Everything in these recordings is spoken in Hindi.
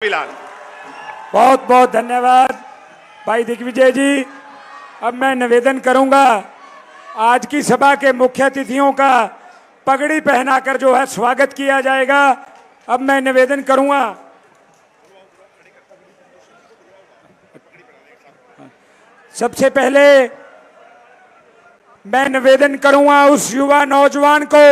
फिलहाल। बहुत बहुत धन्यवाद भाई दिग्विजय जी। अब मैं निवेदन करूंगा आज की सभा के मुख्य अतिथियों का पगड़ी पहनाकर जो है स्वागत किया जाएगा। अब मैं निवेदन करूंगा, सबसे पहले मैं निवेदन करूंगा उस युवा नौजवान को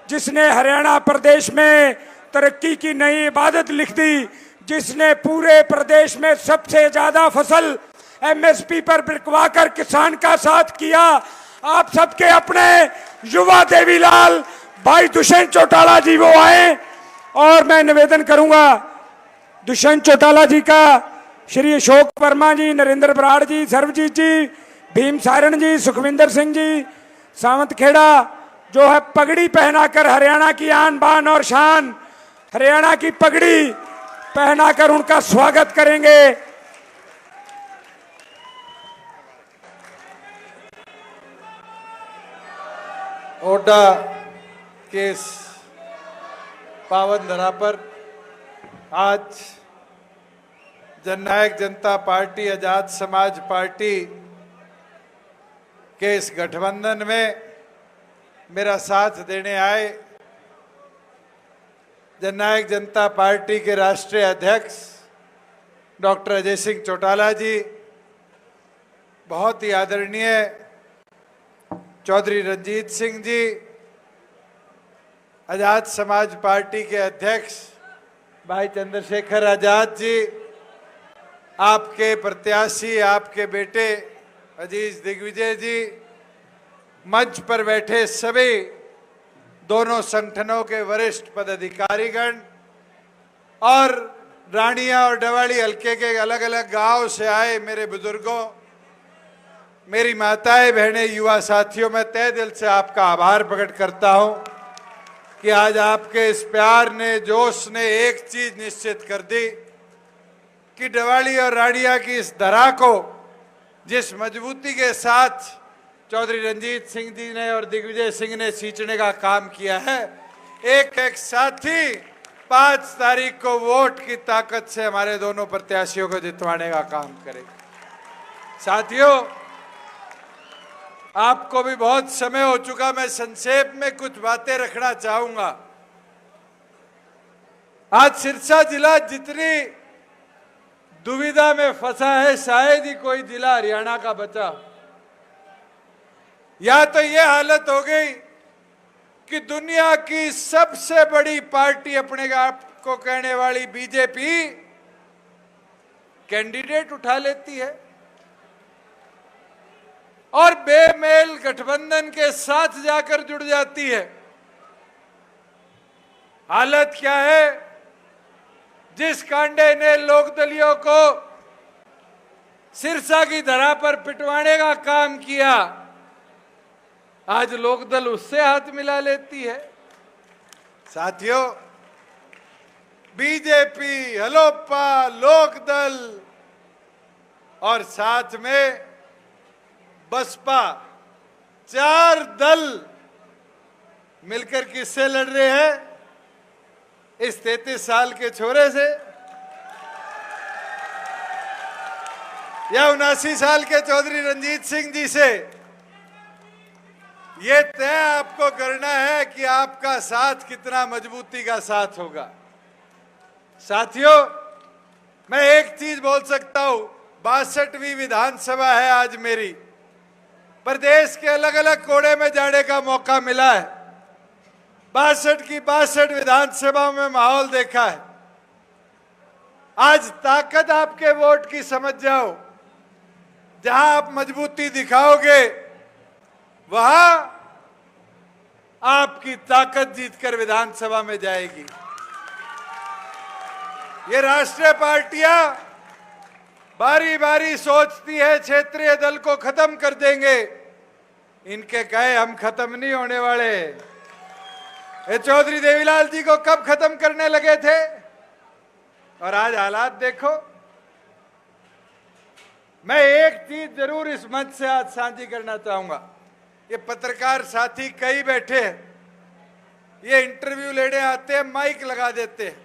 जिसने हरियाणा प्रदेश में तरक्की की नई इबादत लिख दी, जिसने पूरे प्रदेश में सबसे ज्यादा फसल एमएसपी पर बिकवा कर किसान का साथ किया। आप सबके अपने युवा देवीलाल भाई दुष्यंत चौटाला जी वो आए और मैं निवेदन करूंगा दुष्यंत चौटाला जी का, श्री अशोक वर्मा जी, नरेंद्र बराड़ जी, सर्वजीत जी, भीम सारण जी, सुखविंदर सिंह जी, सावंत खेड़ा जो है पगड़ी पहनाकर हरियाणा की आन बान और शान, हरियाणा की पगड़ी पहनाकर उनका स्वागत करेंगे। ओडा के इस पावन धरा पर आज जननायक जनता पार्टी आजाद समाज पार्टी के इस गठबंधन में मेरा साथ देने आए जननायक जनता पार्टी के राष्ट्रीय अध्यक्ष डॉक्टर अजय सिंह चौटाला जी, बहुत ही आदरणीय चौधरी रंजीत सिंह जी, आजाद समाज पार्टी के अध्यक्ष भाई चंद्रशेखर आजाद जी, आपके प्रत्याशी आपके बेटे अजीज दिग्विजय जी, मंच पर बैठे सभी दोनों संगठनों के वरिष्ठ पदाधिकारीगण और रानिया और डवाड़ी हल्के के अलग अलग गांव से आए मेरे बुजुर्गों, मेरी माताएं बहनें, युवा साथियों, मैं तहे दिल से आपका आभार प्रकट करता हूं कि आज आपके इस प्यार ने, जोश ने एक चीज निश्चित कर दी कि डवाड़ी और रानिया की इस धरा को जिस मजबूती के साथ चौधरी रंजीत सिंह जी ने और दिग्विजय सिंह ने सींचने का काम किया है, एक एक साथी 5 तारीख को वोट की ताकत से हमारे दोनों प्रत्याशियों को जितवाने का काम करेगा। साथियों, आपको भी बहुत समय हो चुका, मैं संक्षेप में कुछ बातें रखना चाहूंगा। आज सिरसा जिला जितनी दुविधा में फंसा है, शायद ही कोई जिला हरियाणा का बचा। या तो यह हालत हो गई कि दुनिया की सबसे बड़ी पार्टी अपने आप को कहने वाली बीजेपी कैंडिडेट उठा लेती है और बेमेल गठबंधन के साथ जाकर जुड़ जाती है। हालत क्या है? जिस कांडे ने लोकदलियों को सिरसा की धरा पर पिटवाने का काम किया, आज लोकदल उससे हाथ मिला लेती है। साथियों, बीजेपी, हलोपा, लोकदल और साथ में बसपा, 4 दल मिलकर किससे लड़ रहे हैं? इस 33 साल के छोरे से या 79 साल के चौधरी रंजीत सिंह जी से। ये तय आपको करना है कि आपका साथ कितना मजबूती का साथ होगा। साथियों, मैं एक चीज बोल सकता हूं, 62वीं विधानसभा है आज मेरी। प्रदेश के अलग अलग कोने में जाने का मौका मिला है। 62 की 62 विधानसभा में माहौल देखा है। आज ताकत आपके वोट की समझ जाओ। जहां आप मजबूती दिखाओगे वहां आपकी ताकत जीतकर विधानसभा में जाएगी। ये राष्ट्रीय पार्टियां बारी बारी सोचती है क्षेत्रीय दल को खत्म कर देंगे। इनके कहे हम खत्म नहीं होने वाले। ये चौधरी देवीलाल जी को कब खत्म करने लगे थे और आज हालात देखो। मैं एक चीज जरूर इस मंच से आज साझी करना चाहूंगा। ये पत्रकार साथी कई बैठे हैं, ये इंटरव्यू लेने आते हैं, माइक लगा देते हैं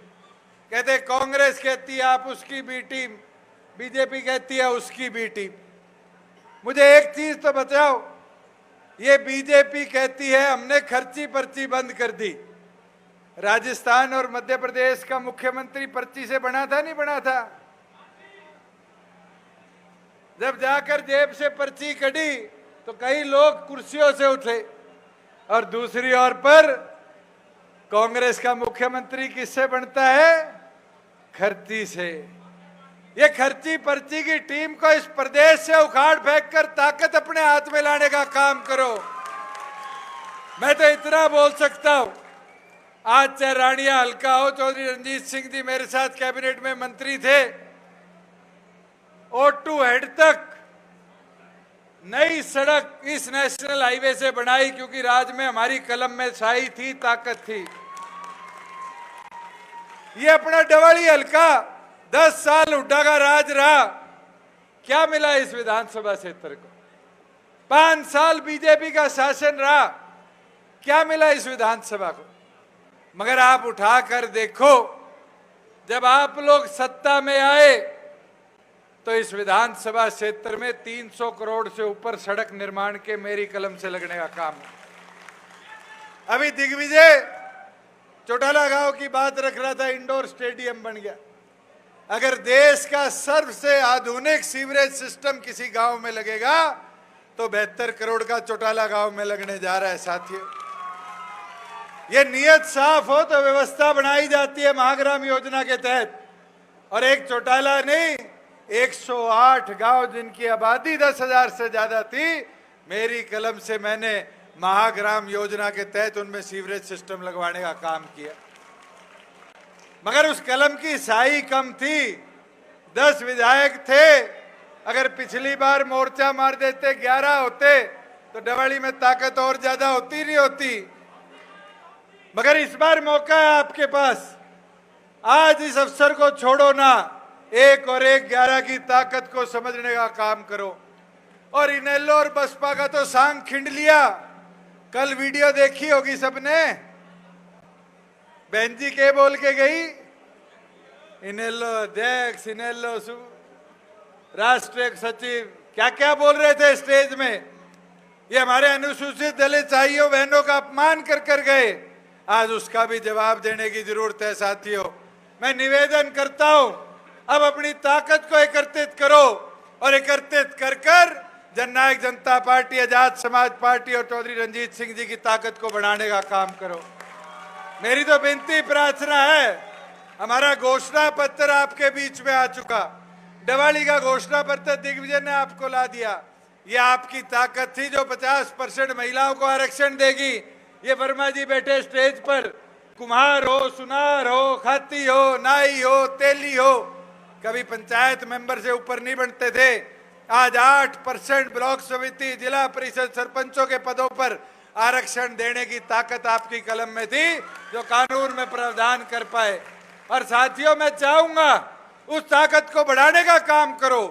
कहते कांग्रेस कहती है आप उसकी बी टीम, बीजेपी कहती है उसकी बी टीम। मुझे एक चीज तो बताओ, ये बीजेपी कहती है हमने खर्ची पर्ची बंद कर दी। राजस्थान और मध्य प्रदेश का मुख्यमंत्री पर्ची से बना था, नहीं बना था? जब जाकर जेब से पर्ची कढ़ी तो कई लोग कुर्सियों से उठे, और दूसरी ओर पर कांग्रेस का मुख्यमंत्री किससे बनता है? खर्ची से। ये खर्ची पर्ची की टीम को इस प्रदेश से उखाड़ फेंक कर ताकत अपने हाथ में लाने का काम करो। मैं तो इतना बोल सकता हूं, आज चाहे रानिया हल्का हो, चौधरी रणजीत सिंह जी मेरे साथ कैबिनेट में मंत्री थे, O2 हेड तक नई सड़क इस नेशनल हाईवे से बनाई, क्योंकि राज में हमारी कलम में शाही थी, ताकत थी। ये अपना डवाली हल्का 10 साल हुड्डा का राज रहा, क्या मिला इस विधानसभा क्षेत्र को? 5 साल बीजेपी का शासन रहा, क्या मिला इस विधानसभा को? मगर आप उठा कर देखो, जब आप लोग सत्ता में आए तो इस विधानसभा क्षेत्र में 300 करोड़ से ऊपर सड़क निर्माण के मेरी कलम से लगने का काम है। अभी दिग्विजय चौटाला गांव की बात रख रहा था, इंडोर स्टेडियम बन गया। अगर देश का सबसे आधुनिक सीवरेज सिस्टम किसी गांव में लगेगा तो 72 करोड़ का चौटाला गांव में लगने जा रहा है। साथियों, ये नियत साफ हो तो व्यवस्था बनाई जाती है महाग्राम योजना के तहत। और एक चौटाला नहीं, 108 गांव जिनकी आबादी 10,000 से ज्यादा थी, मेरी कलम से मैंने महाग्राम योजना के तहत उनमें सीवरेज सिस्टम लगवाने का काम किया। मगर उस कलम की साई कम थी, 10 विधायक थे। अगर पिछली बार मोर्चा मार देते 11 होते तो डवाली में ताकत और ज्यादा होती नहीं होती। मगर इस बार मौका है आपके पास, आज इस अवसर को छोड़ो ना, 1 और 1 11 की ताकत को समझने का काम करो। और इनेलो और बसपा का तो सांग खिंड लिया। कल वीडियो देखी होगी सबने, बहन जी के बोल के गई, इनेलो अध्यक्ष, इनेलो राष्ट्रीय सचिव, क्या क्या बोल रहे थे स्टेज में। ये हमारे अनुसूचित दलित भाइयों बहनों का अपमान कर कर गए। आज उसका भी जवाब देने की जरूरत है। साथियों, मैं निवेदन करता हूं, अब अपनी ताकत को एकत्रित करो और एकत्रित कर कर जननायक जनता पार्टी, आजाद समाज पार्टी और चौधरी रणजीत सिंह जी की ताकत को बढ़ाने का काम करो। मेरी तो विनती प्रार्थना है, हमारा घोषणा पत्र आपके बीच में आ चुका। डवाली का घोषणा पत्र दिग्विजय ने आपको ला दिया। ये आपकी ताकत थी जो 50% महिलाओं को आरक्षण देगी। ये वर्मा जी बैठे स्टेज पर, कुम्हार हो, सुनार हो, खाती हो, नाई हो, तेली हो, कभी पंचायत मेंबर से ऊपर नहीं बनते थे। आज 8% ब्लॉक समिति, जिला परिषद, सरपंचों के पदों पर आरक्षण देने की ताकत आपकी कलम में थी, जो कानून में प्रावधान कर पाए। और साथियों, मैं चाहूंगा उस ताकत को बढ़ाने का काम करो।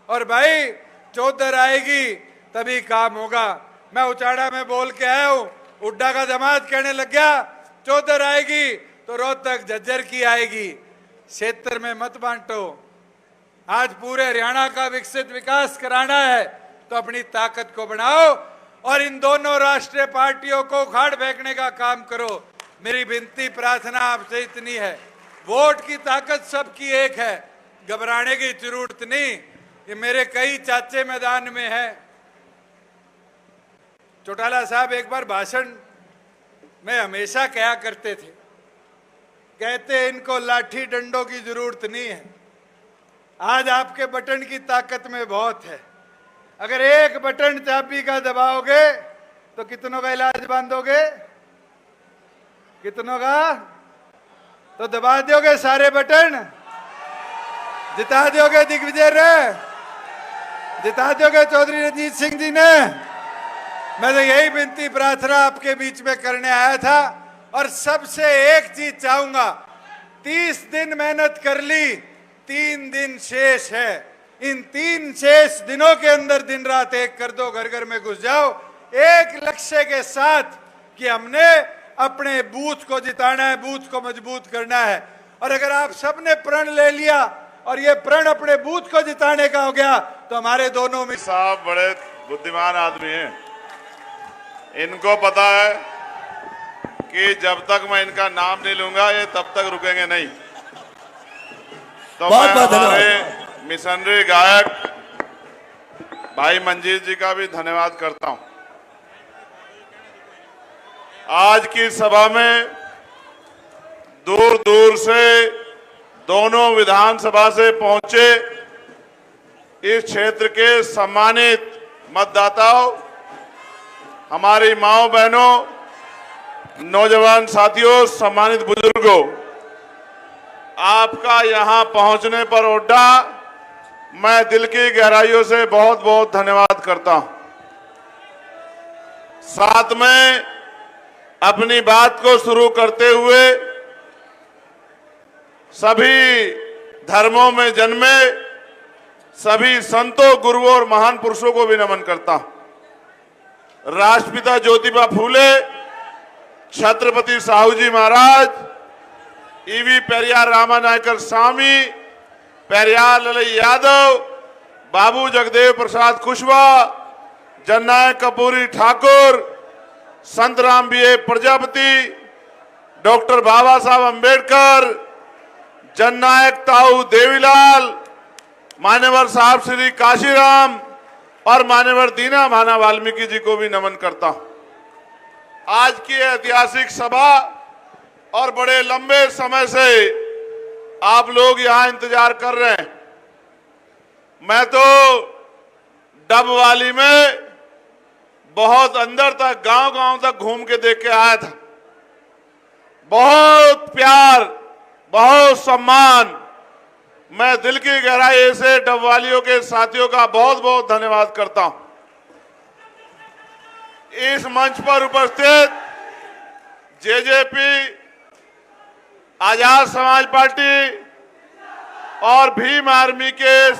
और भाई, चौधर आएगी तभी काम होगा। मैं उचाड़ा में बोल के आया हूं, हुड्डा का दामाद कहने लग गया चौधर आएगी तो रोहतक झज्जर की आएगी। क्षेत्र में मत बांटो। आज पूरे हरियाणा का विकसित विकास कराना है तो अपनी ताकत को बढ़ाओ और इन दोनों राष्ट्रीय पार्टियों को उखाड़ फेंकने का काम करो। मेरी विनती प्रार्थना आपसे इतनी है, वोट की ताकत सबकी एक है, घबराने की जरूरत नहीं। ये मेरे कई चाचे मैदान में हैं। चौटाला साहब एक बार भाषण में हमेशा कहा करते थे, कहते इनको लाठी डंडों की जरूरत नहीं है। आज आपके बटन की ताकत में बहुत है। अगर एक बटन चाबी का दबाओगे तो कितनों का इलाज बांधोगे? कितनों का? तो दबा दोगे सारे बटन? जिता दोगे दिग्विजय रे? जिता दोगे चौधरी रणजीत सिंह जी ने? मैं तो यही विनती प्रार्थना आपके बीच में करने आया था। और सबसे एक चीज चाहूंगा, 30 दिन मेहनत कर ली, 3 दिन शेष है। इन 3 शेष दिनों के अंदर दिन रात एक कर दो, घर घर में घुस जाओ, एक लक्ष्य के साथ कि हमने अपने बूथ को जिताना है, बूथ को मजबूत करना है। और अगर आप सबने प्रण ले लिया और ये प्रण अपने बूथ को जिताने का हो गया तो हमारे दोनों में साहब बड़े बुद्धिमान आदमी हैं। इनको पता है कि जब तक मैं इनका नाम नहीं लूंगा ये तब तक रुकेंगे नहीं। तो मैं हमारे मिशनरी गायक भाई मंजीत जी का भी धन्यवाद करता हूं। आज की सभा में दूर दूर से दोनों विधानसभा से पहुंचे इस क्षेत्र के सम्मानित मतदाताओं, हमारी माओ बहनों, नौजवान साथियों, सम्मानित बुजुर्गों, आपका यहां पहुंचने पर ओड्डा मैं दिल की गहराइयों से बहुत बहुत धन्यवाद करता हूं। साथ में अपनी बात को शुरू करते हुए सभी धर्मों में जन्मे सभी संतों, गुरुओं और महान पुरुषों को भी नमन करता हूं। राष्ट्रपिता ज्योतिबा फूले, छत्रपति साहू जी महाराज, ईवी पेरियार रामानायकर स्वामी, पेरियार ललई यादव, बाबू जगदेव प्रसाद कुशवाहा, जननायक कपूरी ठाकुर, संत राम बीए प्रजापति, डॉक्टर बाबा साहब अंबेडकर, जननायक ताऊ देवीलाल, मान्यवर साहब श्री काशीराम और मान्यवर दीना भाना वाल्मीकि जी को भी नमन करता हूं। आज की ऐतिहासिक सभा और बड़े लंबे समय से आप लोग यहां इंतजार कर रहे हैं। मैं तो डबवाली में बहुत अंदर तक, गांव-गांव तक घूम के देख के आया था। बहुत प्यार, बहुत सम्मान। मैं दिल की गहराई से डबवालियों के साथियों का बहुत बहुत धन्यवाद करता हूं। इस मंच पर उपस्थित जेजेपी, आजाद समाज पार्टी और भीम आर्मी के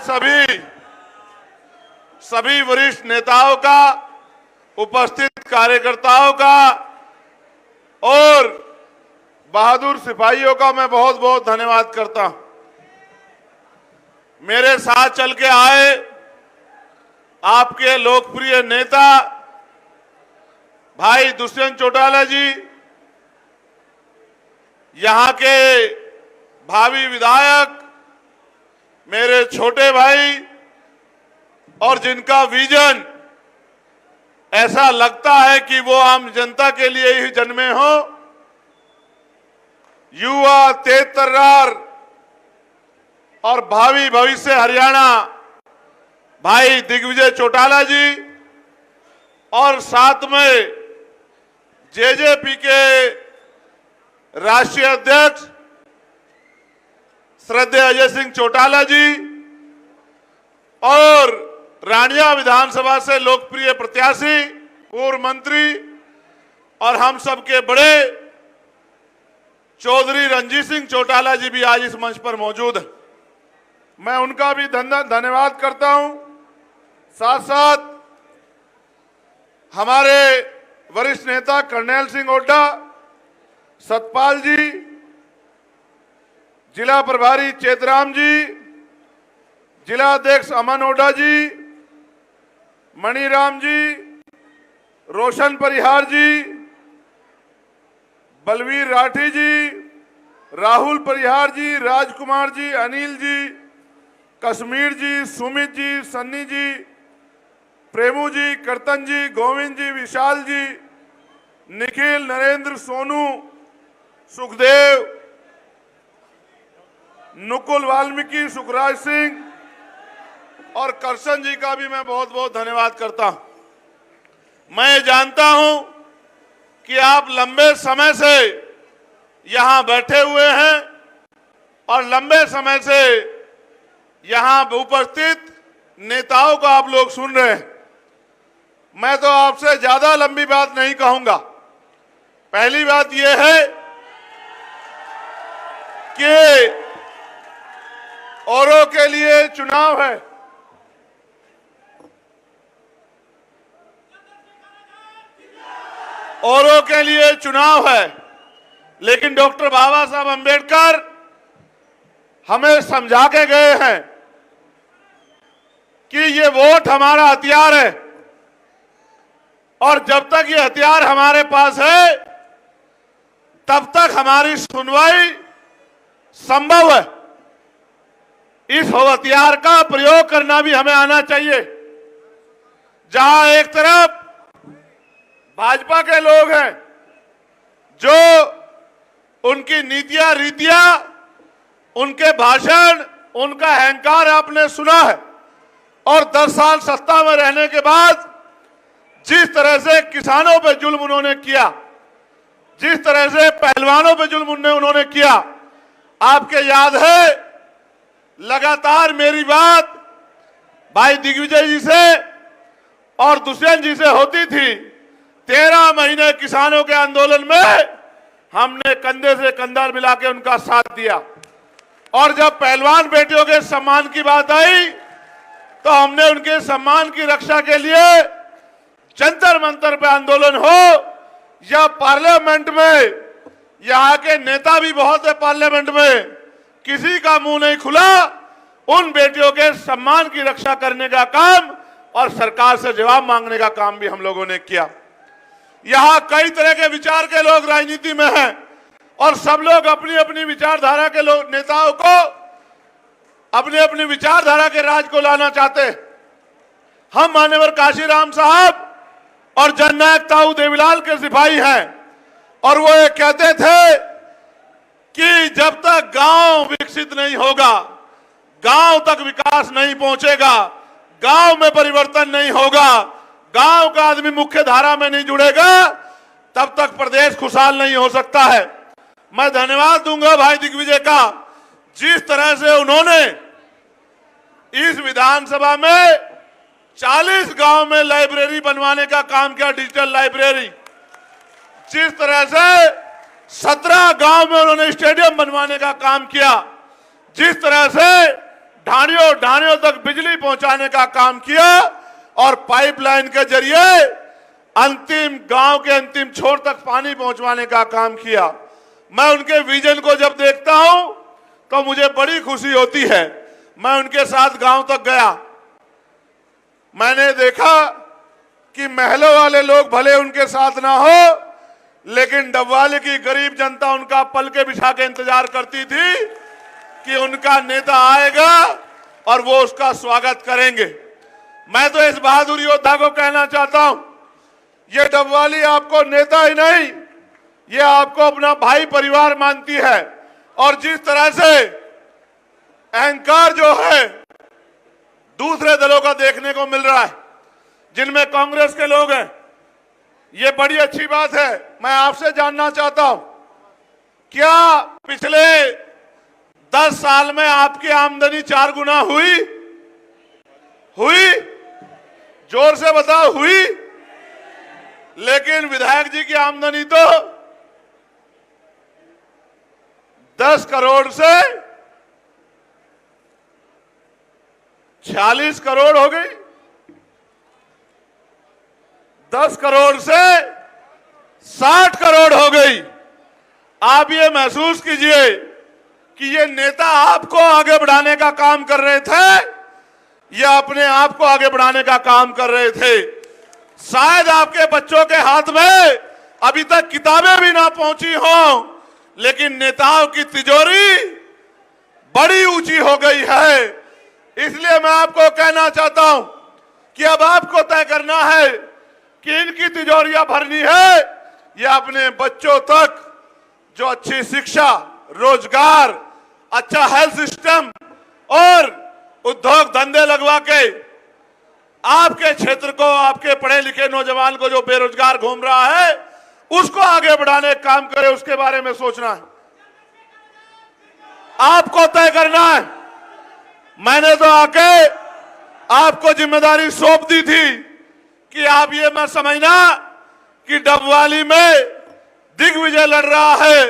सभी वरिष्ठ नेताओं का, उपस्थित कार्यकर्ताओं का और बहादुर सिपाहियों का मैं बहुत बहुत धन्यवाद करता हूं। मेरे साथ चल के आए आपके लोकप्रिय नेता भाई दुष्यंत चौटाला जी, यहां के भावी विधायक, मेरे छोटे भाई, और जिनका विजन ऐसा लगता है कि वो आम जनता के लिए ही जन्मे हो, युवा, तेज तर्रार और भावी भविष्य हरियाणा भाई दिग्विजय चौटाला जी, और साथ में जेजेपी के राष्ट्रीय अध्यक्ष श्रद्धेय अजय सिंह चौटाला जी और रानिया विधानसभा से लोकप्रिय प्रत्याशी, पूर्व मंत्री और हम सबके बड़े चौधरी रणजीत सिंह चौटाला जी भी आज इस मंच पर मौजूद हैं। मैं उनका भी धन्यवाद करता हूं। साथ साथ हमारे वरिष्ठ नेता कर्नैल सिंह ओड्डा, सतपाल जी, जिला प्रभारी चेतराम जी, जिला अध्यक्ष अमन ओड्डा जी, मणिराम जी, रोशन परिहार जी, बलवीर राठी जी, राहुल परिहार जी, राजकुमार जी, अनिल जी, कश्मीर जी, सुमित जी, सन्नी जी, प्रेमू जी, कर्तन जी, गोविंद जी, विशाल जी, निखिल, नरेंद्र, सोनू, सुखदेव, नुकुल वाल्मीकि, सुखराज सिंह और करशन जी का भी मैं बहुत बहुत धन्यवाद करता हूं। मैं जानता हूं कि आप लंबे समय से यहां बैठे हुए हैं और लंबे समय से यहां उपस्थित नेताओं को आप लोग सुन रहे हैं। मैं तो आपसे ज्यादा लंबी बात नहीं कहूंगा। पहली बात यह है कि औरों के लिए चुनाव है, औरों के लिए चुनाव है, लेकिन डॉक्टर बाबा साहब अंबेडकर हमें समझा के गए हैं कि ये वोट हमारा हथियार है और जब तक ये हथियार हमारे पास है तब तक हमारी सुनवाई संभव है। इस हथियार का प्रयोग करना भी हमें आना चाहिए। जहां एक तरफ भाजपा के लोग हैं जो उनकी नीतियां रीतियां, उनके भाषण, उनका अहंकार आपने सुना है, और 10 साल सत्ता में रहने के बाद जिस तरह से किसानों पे जुल्म उन्होंने किया, जिस तरह से पहलवानों पे जुल्म उन्होंने किया, आपके याद है लगातार मेरी बात भाई दिग्विजय जी से और दुष्यंत जी से होती थी। 13 महीने किसानों के आंदोलन में हमने कंधे से कंधा मिला के उनका साथ दिया, और जब पहलवान बेटियों के सम्मान की बात आई तो हमने उनके सम्मान की रक्षा के लिए जंतर मंतर पे आंदोलन हो या पार्लियामेंट में, यहाँ के नेता भी बहुत है पार्लियामेंट में, किसी का मुंह नहीं खुला उन बेटियों के सम्मान की रक्षा करने का काम और सरकार से जवाब मांगने का काम भी हम लोगों ने किया। यहाँ कई तरह के विचार के लोग राजनीति में हैं और सब लोग अपनी अपनी विचारधारा के लोग नेताओं को अपनी अपनी विचारधारा के राज को लाना चाहते हैं। हम मान्यवर काशीराम साहब और जननायक ताऊ देवीलाल के सिपाही हैं और वो ये कहते थे कि जब तक गांव विकसित नहीं होगा, गांव तक विकास नहीं पहुंचेगा, गांव में परिवर्तन नहीं होगा, गांव का आदमी मुख्य धारा में नहीं जुड़ेगा, तब तक प्रदेश खुशहाल नहीं हो सकता है। मैं धन्यवाद दूंगा भाई दिग्विजय का, जिस तरह से उन्होंने इस विधानसभा में 40 गांव में लाइब्रेरी बनवाने का काम किया, डिजिटल लाइब्रेरी, जिस तरह से 17 गांव में उन्होंने स्टेडियम बनवाने का काम किया, जिस तरह से ढाणियों ढाणियों तक बिजली पहुंचाने का काम किया और पाइपलाइन के जरिए अंतिम गांव के अंतिम छोर तक पानी पहुंचवाने का काम किया। मैं उनके विजन को जब देखता हूं तो मुझे बड़ी खुशी होती है। मैं उनके साथ गांव तक गया, मैंने देखा कि महलों वाले लोग भले उनके साथ ना हो, लेकिन डबवाली की गरीब जनता उनका पलके बिछा के इंतजार करती थी कि उनका नेता आएगा और वो उसका स्वागत करेंगे। मैं तो इस बहादुर योद्धा को कहना चाहता हूं, ये डबवाली आपको नेता ही नहीं, ये आपको अपना भाई परिवार मानती है। और जिस तरह से अहंकार जो है दूसरे दलों का देखने को मिल रहा है, जिनमें कांग्रेस के लोग हैं, ये बड़ी अच्छी बात है। मैं आपसे जानना चाहता हूं, क्या पिछले 10 साल में आपकी आमदनी 4 गुना हुई? जोर से बताओ, हुई? लेकिन विधायक जी की आमदनी तो 10 करोड़ से 46 करोड़ हो गई, 10 करोड़ से 60 करोड़ हो गई। आप ये महसूस कीजिए कि ये नेता आपको आगे बढ़ाने का काम कर रहे थे या अपने आप को आगे बढ़ाने का काम कर रहे थे। शायद आपके बच्चों के हाथ में अभी तक किताबें भी ना पहुंची हों, लेकिन नेताओं की तिजोरी बड़ी ऊंची हो गई है। इसलिए मैं आपको कहना चाहता हूं कि अब आपको तय करना है कि इनकी तिजोरियां भरनी है या अपने बच्चों तक जो अच्छी शिक्षा, रोजगार, अच्छा हेल्थ सिस्टम और उद्योग धंधे लगवा के आपके क्षेत्र को, आपके पढ़े लिखे नौजवान को जो बेरोजगार घूम रहा है, उसको आगे बढ़ाने का काम करे, उसके बारे में सोचना है। आपको तय करना है। मैंने तो आके आपको जिम्मेदारी सौंप दी थी कि आप ये मत समझना कि डबवाली में दिग्विजय लड़ रहा है,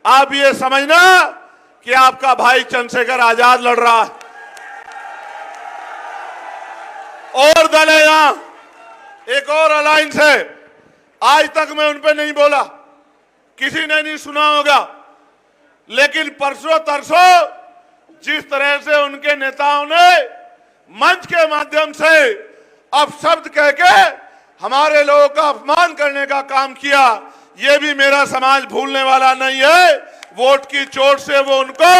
आप ये समझना कि आपका भाई चंद्रशेखर आजाद लड़ रहा है। और दल है यहां, एक और अलायंस है, आज तक मैं उन पे नहीं बोला, किसी ने नहीं सुना होगा, लेकिन परसों तरसों जिस तरह से उनके नेताओं ने मंच के माध्यम से अपशब्द कह के हमारे लोगों का अपमान करने का काम किया, ये भी मेरा समाज भूलने वाला नहीं है। वोट की चोट से वो उनको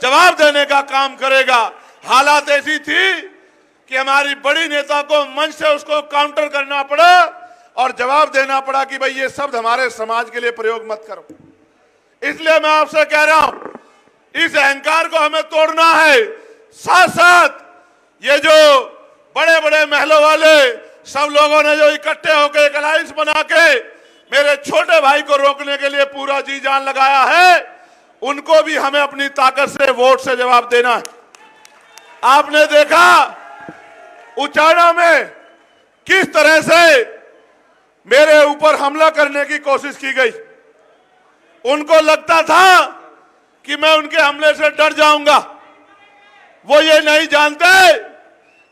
जवाब देने का काम करेगा। हालात ऐसी थी कि हमारी बड़ी नेता को मंच से उसको काउंटर करना पड़ा और जवाब देना पड़ा कि भाई ये शब्द हमारे समाज के लिए प्रयोग मत करो। इसलिए मैं आपसे कह रहा हूं, इस अहंकार को हमें तोड़ना है। साथ साथ ये जो बड़े बड़े महलों वाले सब लोगों ने जो इकट्ठे होकर एक अलायंस बना के मेरे छोटे भाई को रोकने के लिए पूरा जी जान लगाया है, उनको भी हमें अपनी ताकत से वोट से जवाब देना है। आपने देखा उचाना में किस तरह से मेरे ऊपर हमला करने की कोशिश की गई। उनको लगता था कि मैं उनके हमले से डर जाऊंगा। वो ये नहीं जानते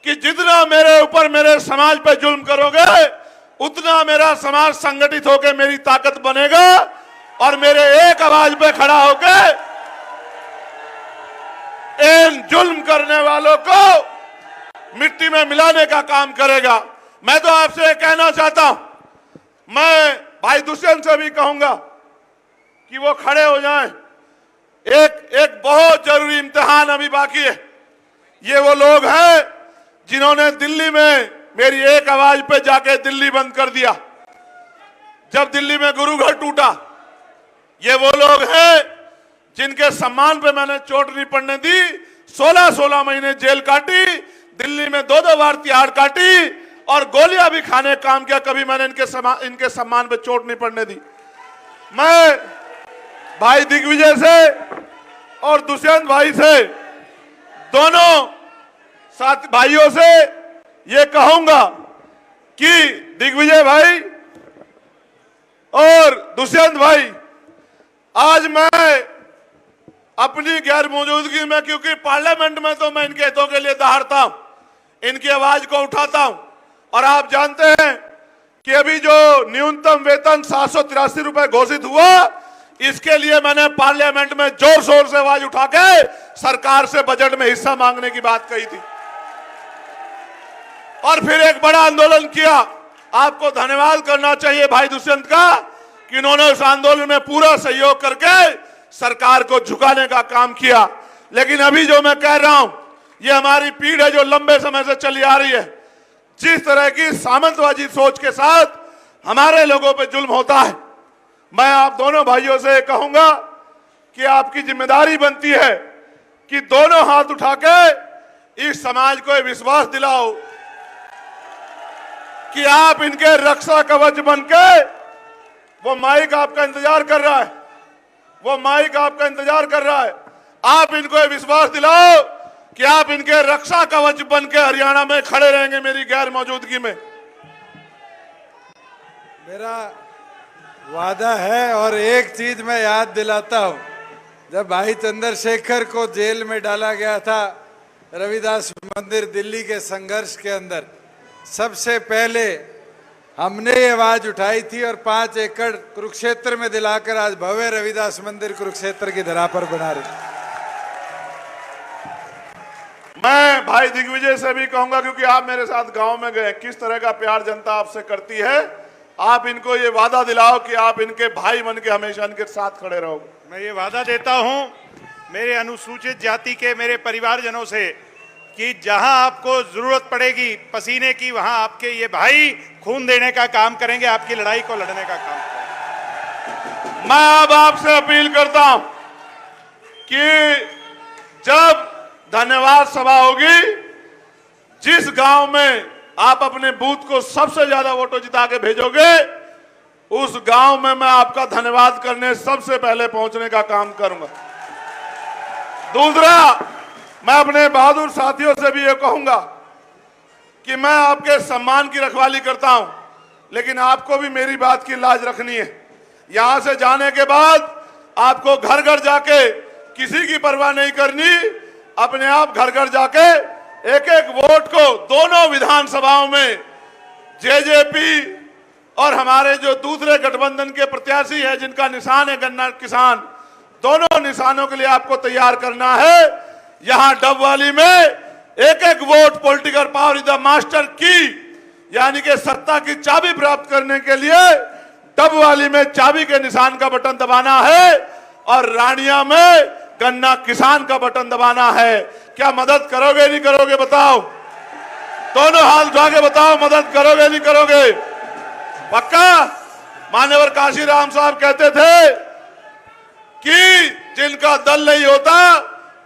कि जितना मेरे ऊपर मेरे समाज पे जुल्म करोगे उतना मेरा समाज संगठित होकर मेरी ताकत बनेगा और मेरे एक आवाज पे खड़ा होकर इन जुल्म करने वालों को मिट्टी में मिलाने का काम करेगा। मैं तो आपसे कहना चाहता हूं, मैं भाई दुष्यंत से भी कहूंगा कि वो खड़े हो जाएं। एक बहुत जरूरी इम्तिहान अभी बाकी है। ये वो लोग हैं जिन्होंने दिल्ली में मेरी एक आवाज पे जाके दिल्ली बंद कर दिया जब दिल्ली में गुरु घर टूटा। ये वो लोग हैं जिनके सम्मान पे मैंने चोट नहीं पड़ने दी। 16 महीने जेल काटी, दिल्ली में 2 बार तिहाड़ काटी और गोलियां भी खाने का काम किया। कभी मैंने इनके सम्मान पे चोट नहीं पड़ने दी। मैं भाई दिग्विजय से और दुष्यंत भाई से, दोनों साथ भाइयों से ये कहूंगा कि दिग्विजय भाई और दुष्यंत भाई, आज मैं अपनी गैर मौजूदगी में, क्योंकि पार्लियामेंट में तो मैं इनके हितों के लिए दहाड़ता हूं, इनकी आवाज को उठाता हूं। और आप जानते हैं कि अभी जो न्यूनतम वेतन 783 रुपए घोषित हुआ, इसके लिए मैंने पार्लियामेंट में जोर शोर से आवाज उठा के सरकार से बजट में हिस्सा मांगने की बात कही थी और फिर एक बड़ा आंदोलन किया। आपको धन्यवाद करना चाहिए भाई दुष्यंत का कि उन्होंने उस आंदोलन में पूरा सहयोग करके सरकार को झुकाने का काम किया। लेकिन अभी जो मैं कह रहा हूं, ये हमारी पीढ़ है जो लंबे समय से चली आ रही है। जिस तरह की सामंतवादी सोच के साथ हमारे लोगों पे जुल्म होता है, मैं आप दोनों भाइयों से कहूंगा कि आपकी जिम्मेदारी बनती है कि दोनों हाथ उठा के इस समाज को विश्वास दिलाओ कि आप इनके रक्षा कवच बनके, वो माइक आपका इंतजार कर रहा है, वो माइक आपका इंतजार कर रहा है, आप इनको विश्वास दिलाओ कि आप इनके रक्षा कवच बनके हरियाणा में खड़े रहेंगे मेरी गैर मौजूदगी में। मेरा वादा है। और एक चीज मैं याद दिलाता हूं, जब भाई चंद्रशेखर को जेल में डाला गया था रविदास मंदिर दिल्ली के संघर्ष के अंदर, सबसे पहले हमने ये आवाज उठाई थी और 5 एकड़ कुरुक्षेत्र में दिलाकर आज भव्य रविदास मंदिर कुरुक्षेत्र की धरा पर बना रहे। मैं भाई दिग्विजय से भी कहूंगा, क्योंकि आप मेरे साथ गांव में गए, किस तरह का प्यार जनता आपसे करती है। आप इनको ये वादा दिलाओ कि आप इनके भाई बन के हमेशा इनके साथ खड़े रहोगे। मैं ये वादा देता हूं मेरे अनुसूचित जाति के मेरे परिवारजनों से कि जहां आपको जरूरत पड़ेगी पसीने की, वहां आपके ये भाई खून देने का काम करेंगे, आपकी लड़ाई को लड़ने का काम करेंगे। मैं अब आपसे अपील करता हूं कि जब धन्यवाद सभा होगी, जिस गांव में आप अपने बूथ को सबसे ज्यादा वोटों जिता के भेजोगे, उस गांव में मैं आपका धन्यवाद करने सबसे पहले पहुंचने का काम करूंगा। दूसरा, मैं अपने बहादुर साथियों से भी ये कहूंगा कि मैं आपके सम्मान की रखवाली करता हूं, लेकिन आपको भी मेरी बात की लाज रखनी है। यहां से जाने के बाद आपको घर घर जाके किसी की परवाह नहीं करनी, अपने आप घर घर जाके एक एक वोट को दोनों विधानसभाओं में जेजेपी और हमारे जो दूसरे गठबंधन के प्रत्याशी है जिनका निशान है गन्ना किसान, दोनों निशानों के लिए आपको तैयार करना है। यहां डबवाली में एक एक vote political power is the master की, यानी कि सत्ता की चाबी प्राप्त करने के लिए डबवाली में चाबी के निशान का बटन दबाना है और रानिया में गन्ना किसान का बटन दबाना है। क्या मदद करोगे नहीं करोगे बताओ? दोनों हाथ उठा के बताओ, मदद करोगे नहीं करोगे? पक्का? मान्यवर काशीराम साहब कहते थे कि जिनका दल नहीं होता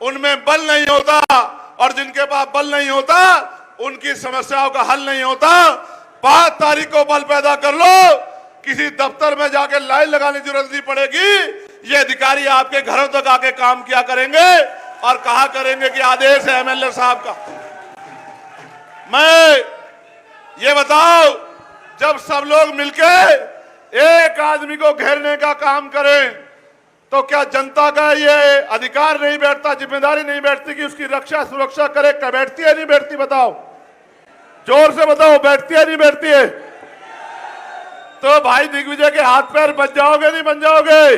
उनमें बल नहीं होता, और जिनके पास बल नहीं होता उनकी समस्याओं का हल नहीं होता। 5 तारीख को बल पैदा कर लो, किसी दफ्तर में जाके लाइन लगाने की जरूरत नहीं पड़ेगी। ये अधिकारी आपके घरों तक आके काम किया करेंगे और कहा करेंगे कि आदेश है एमएलए साहब का। मैं ये बताओ, जब सब लोग मिलके एक आदमी को घेरने का काम करें तो क्या जनता का ये अधिकार नहीं बैठता, जिम्मेदारी नहीं बैठती कि उसकी रक्षा सुरक्षा करे? क्या बैठती है नहीं बैठती बताओ? जोर से बताओ, बैठती है नहीं बैठती है? तो भाई दिग्विजय के हाथ पैर बन जाओगे नहीं बन जाओगे?